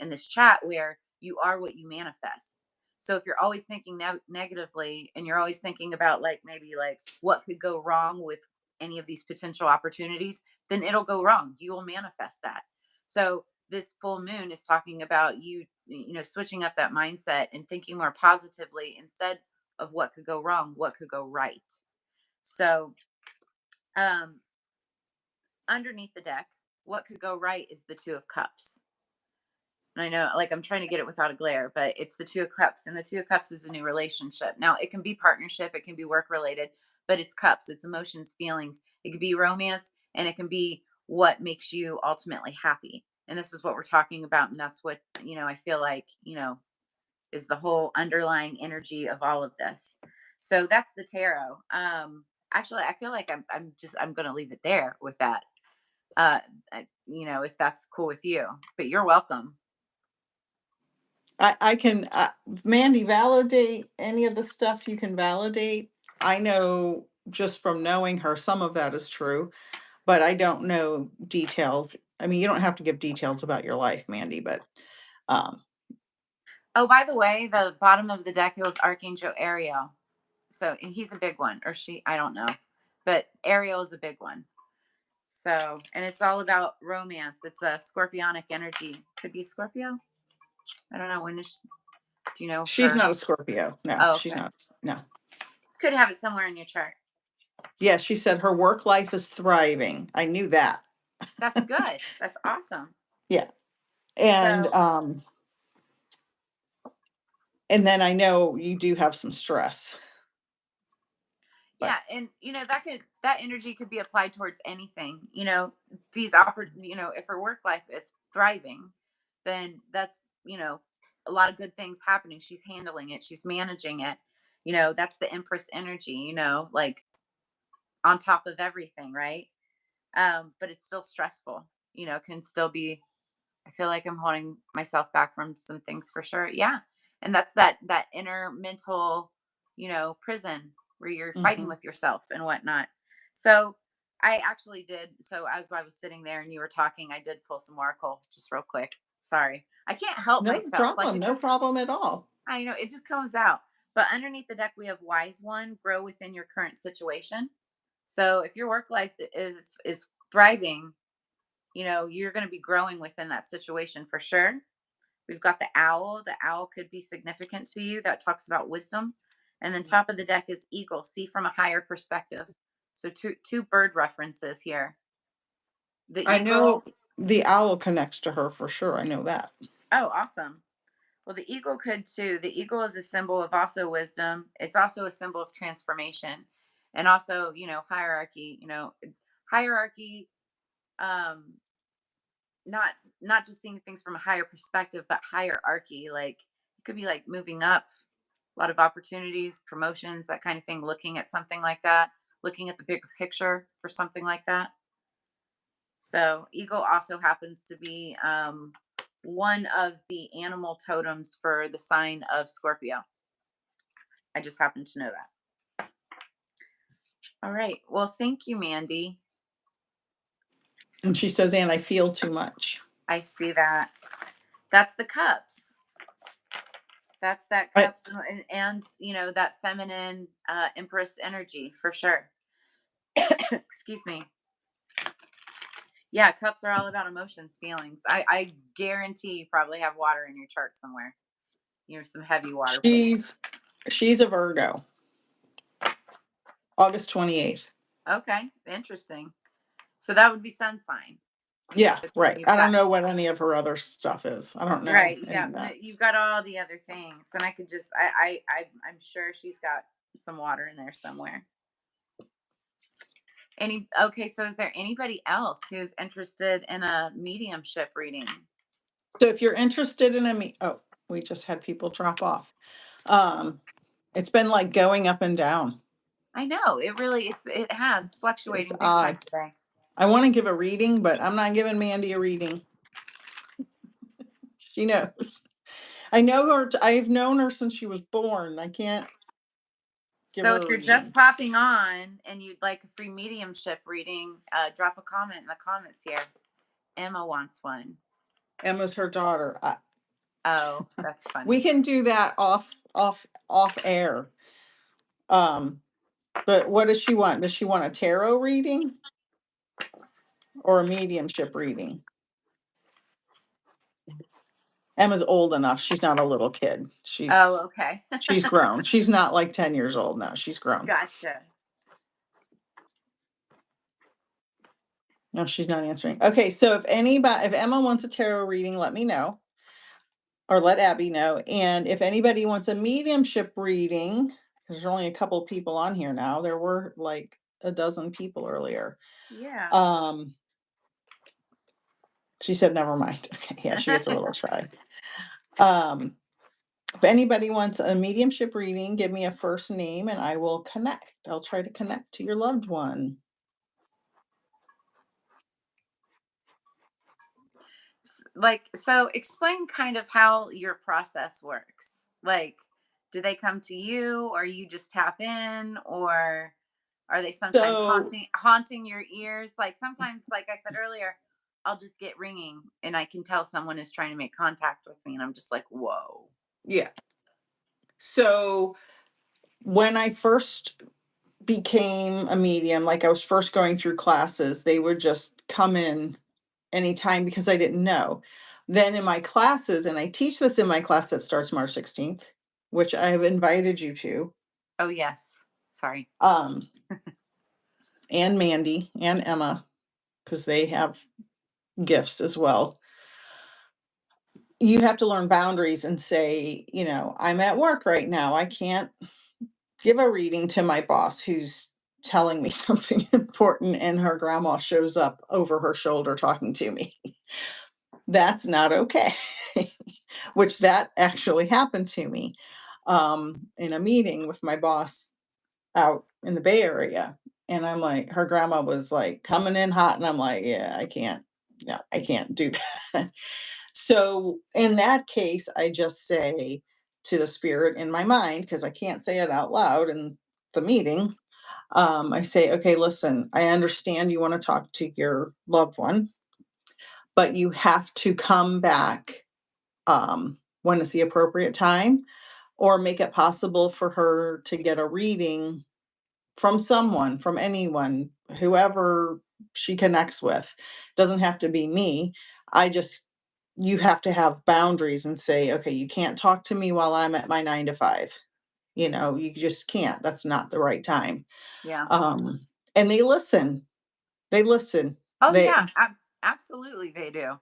this chat, where you are what you manifest. So if you're always thinking negatively, and you're always thinking about, like, maybe like what could go wrong with any of these potential opportunities, then it'll go wrong. You will manifest that. So this full moon is talking about switching up that mindset and thinking more positively, instead of what could go wrong, what could go right. So um underneath the deck, what could go right is the Two of Cups. And I know, like, I'm trying to get it without a glare, but it's the Two of Cups, and the Two of Cups is a new relationship. Now, it can be partnership, it can be work related, but it's cups, it's emotions, feelings. It could be romance, and it can be what makes you ultimately happy. And this is what we're talking about, and that's what, I feel like, is the whole underlying energy of all of this. So that's the tarot. Actually, I feel like I'm going to leave it there with that. Uh, if that's cool with you, but you're welcome. I can, Mandy, validate any of the stuff you can validate. I know just from knowing her, some of that is true, but I don't know details. I mean, you don't have to give details about your life, Mandy, but um, Oh, by the way, the bottom of the deck, it was Archangel Ariel. So, and he's a big one, or she, I don't know. But Ariel is a big one. So, and it's all about romance. It's a scorpionic energy. Could be Scorpio. I don't know. Do you know she's her? not a Scorpio. No, Oh, she's okay. not. No. Could have it somewhere in your chart. Yeah, she said her work life is thriving. I knew that. That's good. That's awesome. Yeah. And So, and then I know you do have some stress, but yeah, and that energy could be applied towards anything. If her work life is thriving, then that's, a lot of good things happening. She's handling it. She's managing it. You know, that's the Empress energy, you know, like on top of everything, right? But it's still stressful, you know, can still be, I feel like I'm holding myself back from some things for sure. Yeah. And that's that inner mental, you know, prison where you're fighting Mhm. with yourself and whatnot. So I actually did. So as I was sitting there and you were talking, I did pull some oracle just real quick. Sorry. I can't help No myself. Like drama, it no just, problem at all. I know it just comes out. But underneath the deck, we have wise one, grow within your current situation. So if your work life is thriving, you know, you're going to be growing within that situation for sure. We've got the owl. The owl could be significant to you. That talks about wisdom. And then Mm. top of the deck is eagle, see from a higher perspective. So two bird references here. The I eagle. know the owl connects to her for sure, I know that. Oh, awesome. Well, the eagle could too. The eagle is a symbol of also wisdom. It's also a symbol of transformation and also, you know, hierarchy, you know, hierarchy, um, not not just seeing things from a higher perspective, but hierarchy. Like it could be like moving up, a lot of opportunities, promotions, that kind of thing, looking at something like that, looking at the bigger picture for something like that. So eagle also happens to be one of the animal totems for the sign of Scorpio. I just happen to know that. All right. Well, thank you, Mandy. And she says, "And I feel too much." I see that. That's the cups. That's that I cups and you know that feminine empress energy for sure. Excuse me. Yeah, cups are all about emotions, feelings. I guarantee you probably have water in your chart somewhere. You know, some heavy water places. she's she's a Virgo, August 28th. Okay, interesting. So that would be sun sign. Yeah, But then right. you've I don't got know what any of her other stuff is. I don't know right. any Yeah, of no, that. you've got all the other things, and I could just I'm sure she's got some water in there somewhere. Any okay? So is there anybody else who's interested in a mediumship reading? So if you're interested in oh, we just had people drop off. Um, it's been like going up and down. I know it really it has It's fluctuating big time odd. today. I want to give a reading, but I'm not giving Mandy a reading. She knows. I know her. I've known her since she was born. I can't give So her if a you're just reading. popping on and you'd like a free mediumship reading, drop a comment in the comments here. Emma wants one. Emma's her daughter. Oh, that's We funny. can do that off air. Um, but what does she want? Does she want a tarot reading or a mediumship reading? Emma's old enough. She's not a little kid. Oh, She's okay. she's grown. She's not like 10 years old now. She's grown. Gotcha. No, she's not answering. Okay, so if Emma wants a tarot reading, let me know or let Abby know. And if anybody wants a mediumship reading, because there's only a couple people on here now. There were like a dozen people earlier. Yeah. Um, she said, never mind. Okay, yeah, she gets a little shy. Um, if anybody wants a mediumship reading, give me a first name and I will connect. I'll try to connect to your loved one. Like, so explain kind of how your process works. Like, do they come to you or you just tap in or are they sometimes So haunting your ears? Like sometimes, like I said earlier, I'll just get ringing and I can tell someone is trying to make contact with me and I'm just like, "Whoa." yeah. So when I first became a medium, like I was first going through classes, they would just come in anytime because I didn't know. Then in my classes, and I teach this in my class that starts March 16th, which I have invited you to, Oh, yes. Sorry. um, and Mandy and Emma, because they have gifts as well. You have to learn boundaries and say, I'm at work right now. I can't give a reading to my boss who's telling me something important and her grandma shows up over her shoulder talking to me. That's not okay. which that actually happened to me in a meeting with my boss out in the Bay Area. And I'm like, her grandma was like coming in hot, and I'm like, yeah, I can't. No, I can't do that. So in that case, I just say to the spirit in my mind, because I can't say it out loud in the meeting, I say, okay, listen, I understand you want to talk to your loved one, but you have to come back when is the appropriate time, or make it possible for her to get a reading from someone, from anyone, whoever she connects with. Doesn't have to be me. I just You have to have boundaries and say, "Okay, you can't talk to me while I'm at my 9 to 5." You just can't. That's not the right time. Yeah. Um, and they listen. They listen. Oh They yeah, absolutely they do.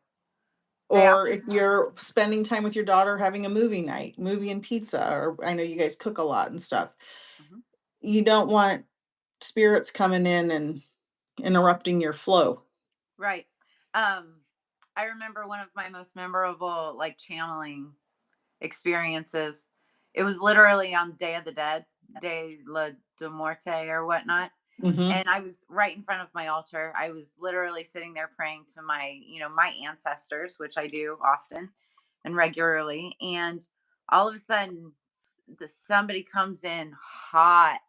They Or absolutely. if you're spending time with your daughter having a movie night, movie and pizza, or I know you guys cook a lot and stuff. Mhm. You don't want spirits coming in and interrupting your flow. Right. I remember one of my most memorable like channeling experiences. It was literally on Day of the Dead, Day la de Morte or whatnot. Mhm. And I was right in front of my altar. I was literally sitting there praying to my ancestors, which I do often and regularly. And all of a sudden, somebody comes in hot,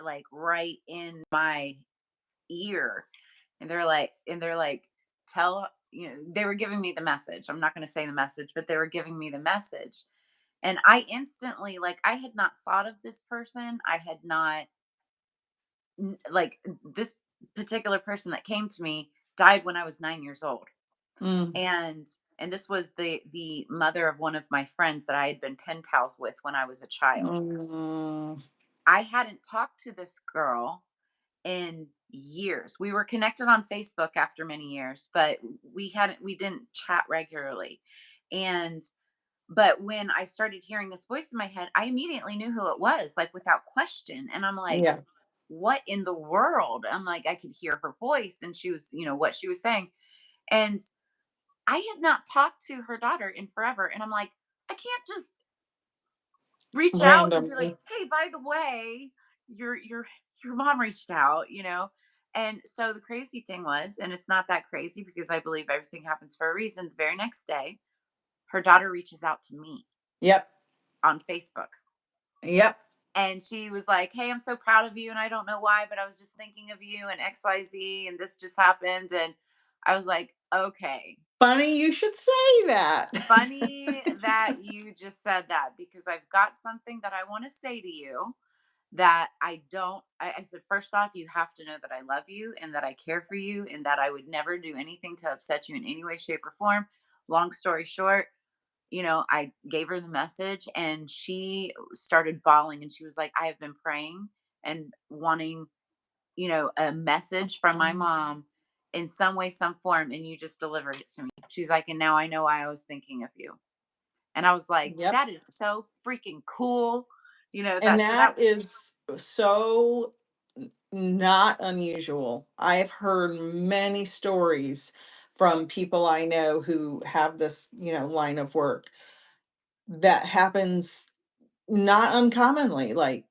like right in my ear, and they're like, they were giving me the message. I'm not going to say the message, but they were giving me the message. And I instantly, like, I had not thought of this person. I had not, like, this particular person that came to me died when I was 9 years old. Mm. And this was the mother of one of my friends that I had been pen pals with when I was a child. Mm. I hadn't talked to this girl in years. We were connected on Facebook after many years, but we didn't chat regularly. And but when I started hearing this voice in my head, I immediately knew who it was, like without question. And I'm like, Yeah. what in the world? I'm like, I could hear her voice, and she was, what she was saying. And I had not talked to her daughter in forever. And I'm like, I can't just reach out and be like, Randomly. "Hey, by the way, your mom reached out." And so the crazy thing was, and it's not that crazy because I believe everything happens for a reason. The very next day, her daughter reaches out to me Yep. on Facebook. Yep. And she was like, "Hey, I'm so proud of you. And I don't know why, but I was just thinking of you and XYZ. And this just happened." And I was like, okay, Funny you should say that. funny that you just said that, because I've got something that I want to say to you that I said, first off, you have to know that I love you and that I care for you and that I would never do anything to upset you in any way, shape, or form. Long story short, I gave her the message and she started bawling, and she was like, I have been praying and wanting, a message from my Um, mom in some way, some form, and you just delivered it to me. She's like, and now I know why I was thinking of you. And I was like, yep. that is so freaking cool. And So that that is so not unusual. I've heard many stories from people I know who have this, line of work that happens not uncommonly. Like,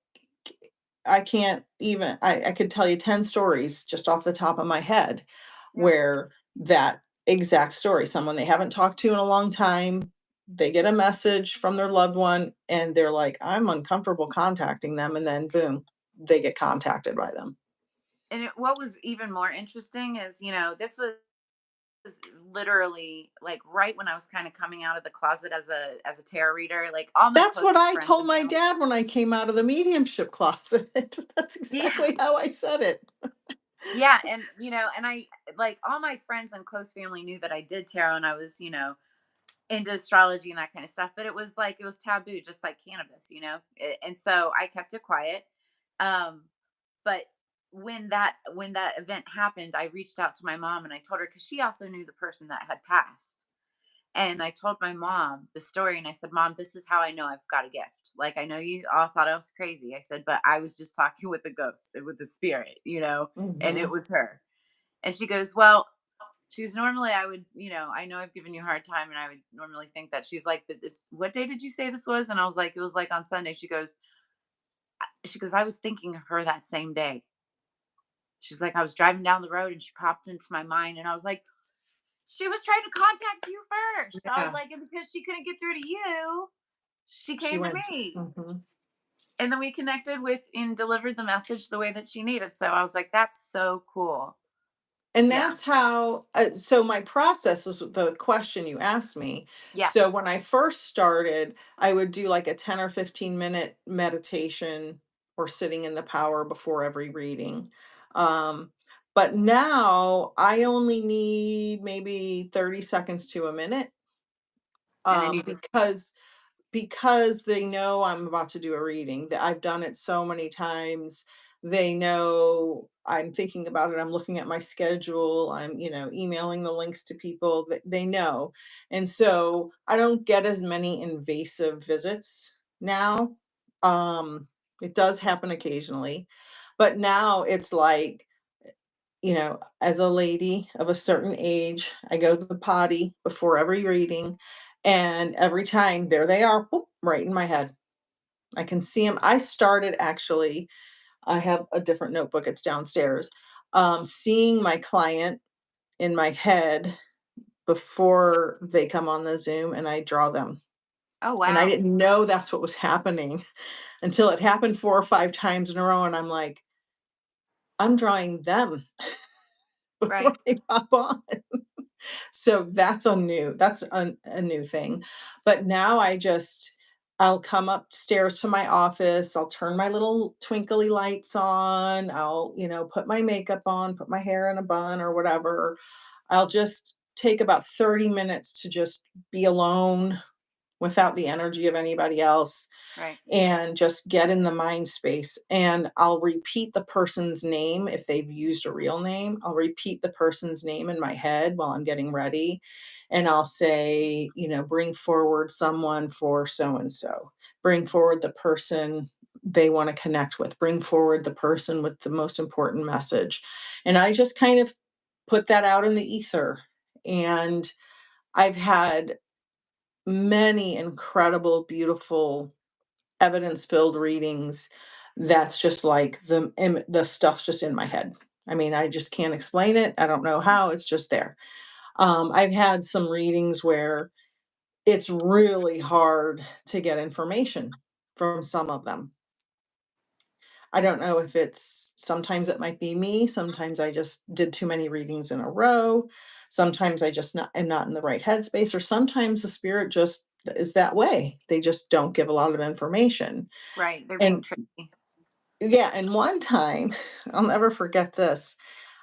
I can't even I could tell you 10 stories just off the top of my head yeah. where that exact story, someone they haven't talked to in a long time, they get a message from their loved one and they're like, I'm uncomfortable contacting them. And then boom, they get contacted by them. And what was even more interesting is, this was literally like right when I was kind of coming out of the closet as a tarot reader. Like all my That's what closest I friends told and my family. dad when I came out of the mediumship closet. That's Yeah. exactly how I said it. Yeah. And and I, like, all my friends and close family knew that I did tarot, and I was, into astrology and that kind of stuff, but it was taboo, just like cannabis. And so I kept it quiet. Um, but when that event happened, I reached out to my mom and I told her, because she also knew the person that had passed. And I told my mom the story and I said, Mom, this is how I know I've got a gift. Like, I know you all thought I was crazy. I said, but I was just talking with the ghost and with the spirit, and it Mhm. was her. And she goes, well, She was normally, I would, I know I've given you a hard time, and I would normally think that she's like, but this, what day did you say this was? And I was like, it was like on Sunday. She goes, I was thinking of her that same day. She's like, I was driving down the road and she popped into my mind. And I was like, she was trying to contact you first. I was Yeah, like, and because she couldn't get through to you, she she came to went. me. Mhm. And then we connected with and delivered the message the way that she needed. So I was like, that's so cool. And Yeah. that's how, so my process is the question you asked me. Yeah. So when I first started, I would do like a 10 or 15-minute meditation or sitting in the power before every reading. Um, but now I only need maybe 30 seconds to a minute, And then you just, because they know I'm about to do a reading. That I've done it so many times. They know I'm thinking about it. I'm looking at my schedule. I'm, emailing the links to people that they know. And so I don't get as many invasive visits now. Um, it does happen occasionally, but now it's like, as a lady of a certain age, I go to the potty before every reading, and every time there they are, boop, right in my head. I can see them. I started actually, I have a different notebook, it's downstairs. Seeing my client in my head before they come on the Zoom, and I draw them. oh, And I wow. didn't know that's what was happening until it happened 4 or 5 times in a row. And I'm like, I'm drawing them before Right. they pop on. So that's a new thing. But now I'll come upstairs to my office, I'll turn my little twinkly lights on, I'll, put my makeup on, put my hair in a bun or whatever. I'll just take about 30 minutes to just be alone without the energy of anybody else Right. and just get in the mind space. And I'll repeat the person's name if they've used a real name. I'll repeat the person's name in my head while I'm getting ready. And I'll say, bring forward someone for so and so. Bring forward the person they want to connect with. Bring forward the person with the most important message. And I just kind of put that out in the ether. And I've had many incredible, beautiful evidence-filled readings that's just like the stuff's just in my head. I mean, I just can't explain it. I don't know how, it's just there. I've had some readings where it's really hard to get information from some of them. I don't know if it's sometimes it might be me, sometimes I just did too many readings in a row, sometimes I just not am not in the right headspace, or sometimes the spirit just is that way. They just don't give a lot of information. Right. They're being And tricky. yeah, and one time, I'll never forget this.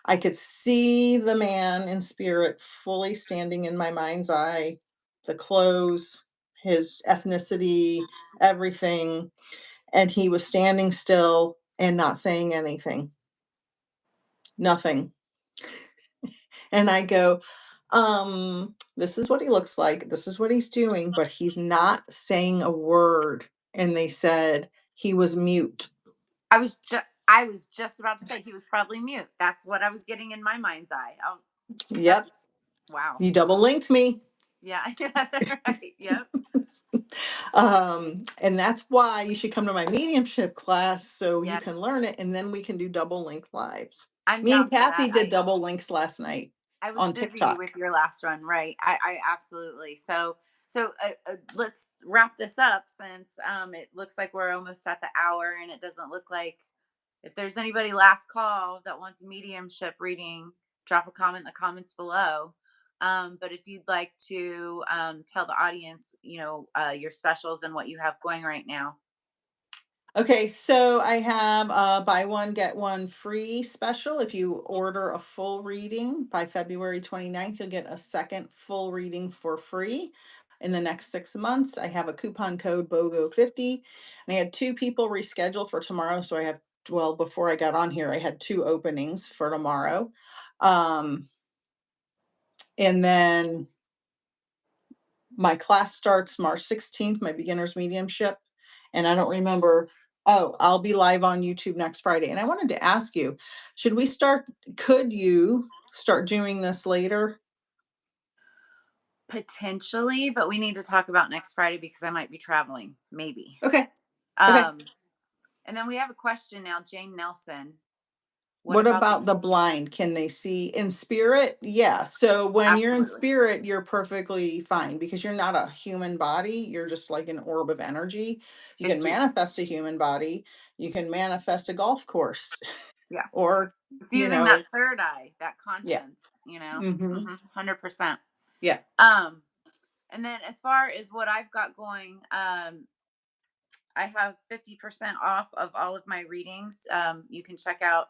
I could see the man in spirit fully standing in my mind's eye, the clothes, his ethnicity, everything, and he was standing still and not saying anything. Nothing. And I go, this is what he looks like. This is what he's doing, but he's not saying a word. And they said he was mute. I was just about to say he was probably mute. That's what I was getting in my mind's eye. Oh, that's Yep. wow. You double linked me. Yeah, that's right. Yep. And that's why you should come to my mediumship class so you can Yes. learn it, and then we can do double link lives. I'm Me and down for Kathy that. did I double links last night I was on busy TikTok. with your last run, right? I absolutely. Let's wrap this up since it looks like we're almost at the hour, and it doesn't look like if there's anybody last call that wants a mediumship reading, drop a comment in the comments below. But if you'd like to tell the audience, your specials and what you have going right now. Okay, so I have a buy one, get one free special. If you order a full reading by February 29th, you'll get a second full reading for free. In the next 6 months, I have a coupon code BOGO50. And I had two people reschedule for tomorrow. So well, before I got on here, I had two openings for tomorrow. Um, and then my class starts March 16th, my beginner's mediumship. And I don't remember. Oh, I'll be live on YouTube next Friday. And I wanted to ask you, could you start doing this later? Potentially, but we need to talk about next Friday because I might be traveling, maybe. Okay. Okay. Um, and then we have a question now, Jane Nelson. What What about the about the blind? Can they see in spirit? Yeah. So when you're in absolutely. spirit, you're perfectly fine because you're not a human body. You're just like an orb of energy. You can It's you. manifest a human body. You can manifest a golf course Yeah. or, It's you using that know, third eye, that yeah. conscience, you know. Hmm. 100%. Yeah. Um, and then as far as what I've got going, I have 50% off of all of my readings. You can check out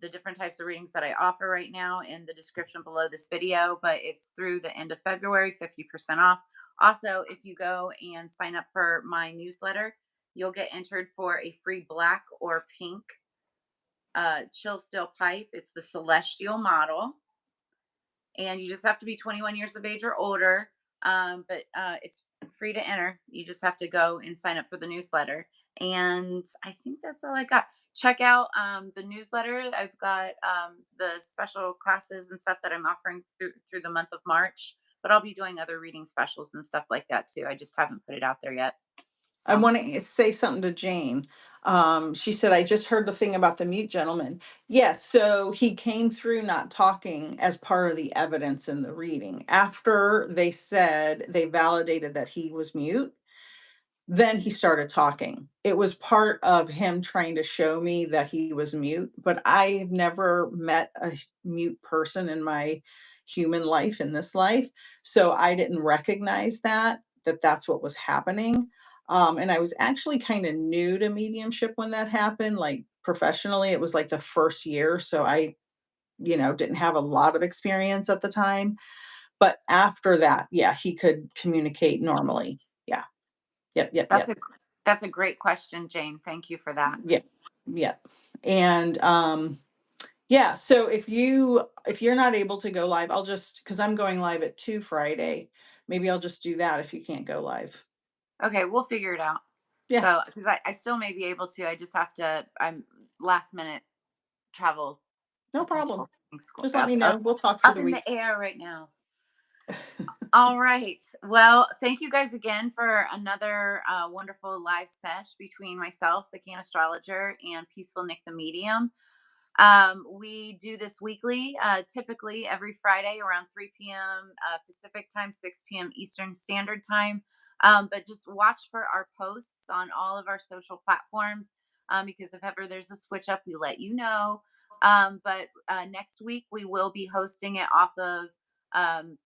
the different types of readings that I offer right now in the description below this video, but it's through the end of February, 50% off. Also, if you go and sign up for my newsletter, you'll get entered for a free black or pink chill steel pipe. It's the celestial model, and you just have to be 21 years of age or older. But it's free to enter. You just have to go and sign up for the newsletter. And I think that's all I got. Check out the newsletter. I've got the special classes and stuff that I'm offering through the month of March. But I'll be doing other reading specials and stuff like that too. I just haven't put it out there yet. I So want to say something to Jane. She said, I just heard the thing about the mute gentleman. Yes, so he came through not talking as part of the evidence in the reading. After they said they validated that he was mute, then he started talking. It was part of him trying to show me that he was mute, but I've never met a mute person in my human life, in this life, so I didn't recognize that that's what was happening. And I was actually kinda new to mediumship when that happened, like, professionally, it was, like, the first year, so I, didn't have a lot of experience at the time, but after that, yeah, he could communicate normally. Yeah. Yep, yep, that's yep. a great question, Jane. Thank you for that. Yeah, yeah. And yeah, so if you're not able to go live, I'll just because I'm going live at 2 Friday, maybe I'll just do that if you can't go live. Okay, we'll figure it out. Yeah, So, because I still may be able to, I just have to, I'm last minute travel no potential problem. things Just let up, me know. up, We'll talk through up the in week. the air right now. All right. Well, thank you guys again for another wonderful live sesh between myself, the Can Astrologer, and Peaceful Nick the Medium. We do this weekly, typically every Friday around 3 p.m. Pacific time, 6 p.m. Eastern Standard Time. But just watch for our posts on all of our social platforms because if ever there's a switch up, we let you know. But next week, we will be hosting it off of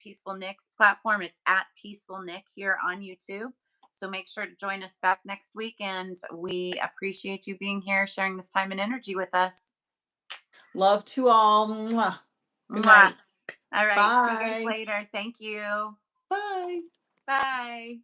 Peaceful Nick's platform. It's at Peaceful Nick here on YouTube. So make sure to join us back next week. And we appreciate you being here, sharing this time and energy with us. Love to all. Mwah. Good Mwah. night. All right. See you guys Bye. later. Thank you. Bye. Bye.